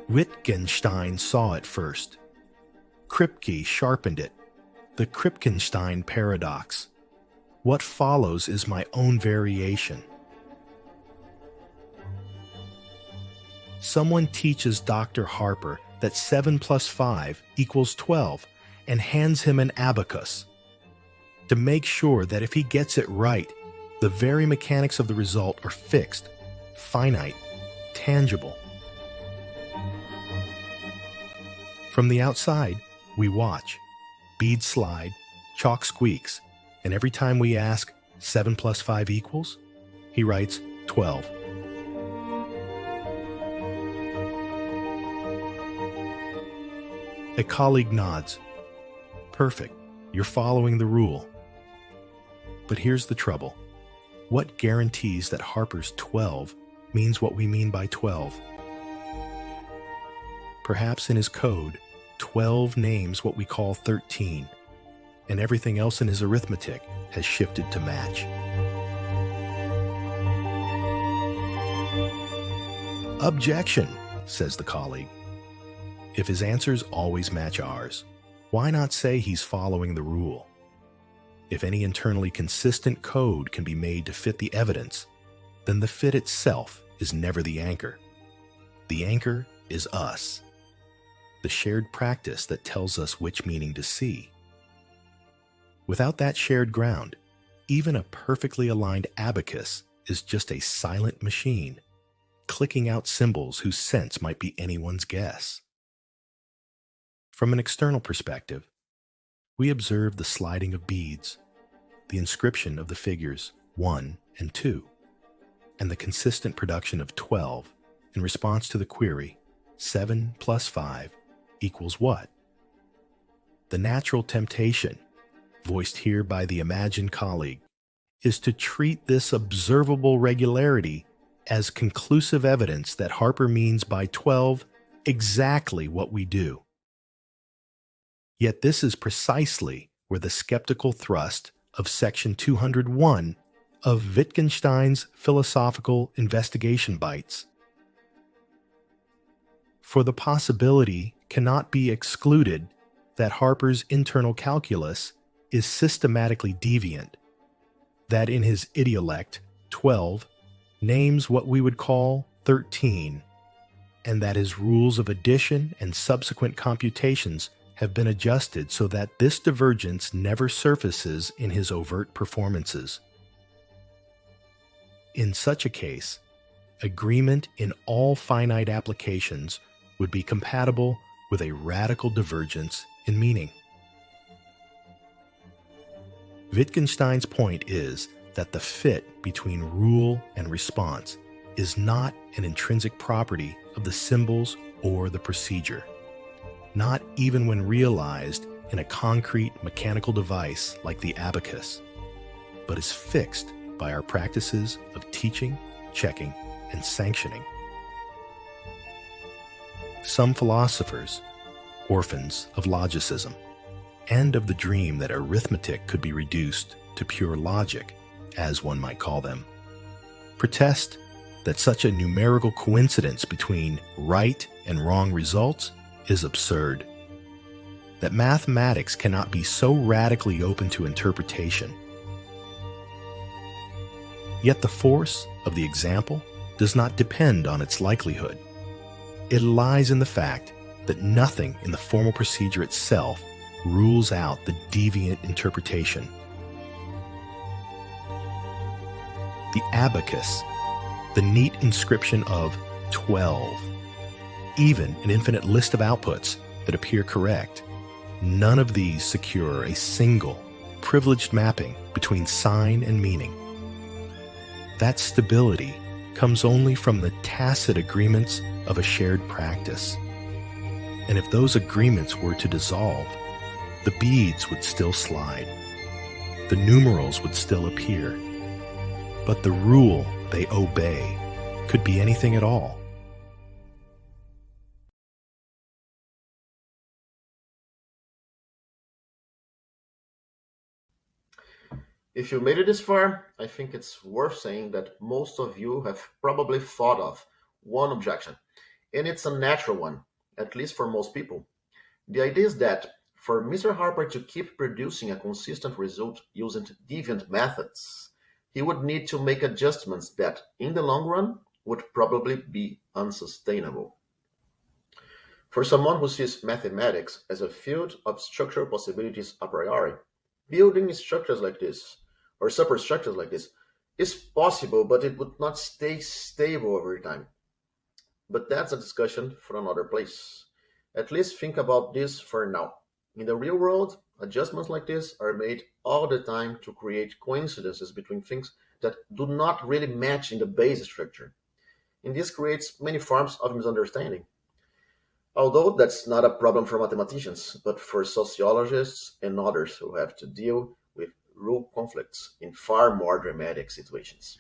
Wittgenstein saw it first. Kripke sharpened it. The Kripkenstein paradox. What follows is my own variation. Someone teaches Dr. Harper that 7 plus 5 equals 12 and hands him an abacus to make sure that if he gets it right, the very mechanics of the result are fixed, finite, tangible. From the outside, we watch. Beads slide, chalk squeaks, and every time we ask 7 plus 5 equals, he writes 12. A colleague nods. Perfect, you're following the rule. But here's the trouble. What guarantees that Harper's 12 means what we mean by 12? Perhaps in his code, 12 names what we call 13, and everything else in his arithmetic has shifted to match. Objection, says the colleague. If his answers always match ours, why not say he's following the rule? If any internally consistent code can be made to fit the evidence, then the fit itself is never the anchor. The anchor is us, the shared practice that tells us which meaning to see. Without that shared ground, even a perfectly aligned abacus is just a silent machine, clicking out symbols whose sense might be anyone's guess. From an external perspective, we observe the sliding of beads, the inscription of the figures 1 and 2, and the consistent production of 12 in response to the query 7 plus 5 equals what? The natural temptation, voiced here by the imagined colleague, is to treat this observable regularity as conclusive evidence that Harper means by 12 exactly what we do. Yet this is precisely where the skeptical thrust of section 201 of Wittgenstein's philosophical investigation bites. For the possibility cannot be excluded that Harper's internal calculus is systematically deviant, that in his idiolect, 12, names what we would call 13, and that his rules of addition and subsequent computations have been adjusted so that this divergence never surfaces in his overt performances. In such a case, agreement in all finite applications would be compatible with a radical divergence in meaning. Wittgenstein's point is that the fit between rule and response is not an intrinsic property of the symbols or the procedure, not even when realized in a concrete mechanical device like the abacus, but is fixed by our practices of teaching, checking, and sanctioning. Some philosophers, orphans of logicism, and of the dream that arithmetic could be reduced to pure logic, as one might call them, protest that such a numerical coincidence between right and wrong results is absurd, that mathematics cannot be so radically open to interpretation. Yet the force of the example does not depend on its likelihood. It lies in the fact that nothing in the formal procedure itself rules out the deviant interpretation. The abacus, the neat inscription of 12, even an infinite list of outputs that appear correct, none of these secure a single, privileged mapping between sign and meaning. That stability comes only from the tacit agreements of a shared practice. And if those agreements were to dissolve, the beads would still slide, the numerals would still appear, but the rule they obey could be anything at all. If you made it this far, I think it's worth saying that most of you have probably thought of one objection. And it's a natural one, at least for most people. The idea is that for Mr. Harper to keep producing a consistent result using deviant methods, he would need to make adjustments that, in the long run, would probably be unsustainable. For someone who sees mathematics as a field of structural possibilities a priori, building structures like this, or superstructures like this, is possible, but it would not stay stable over time. But that's a discussion for another place. At least think about this for now. In the real world, adjustments like this are made all the time to create coincidences between things that do not really match in the base structure. And this creates many forms of misunderstanding. Although that's not a problem for mathematicians, but for sociologists and others who have to deal with rule conflicts in far more dramatic situations.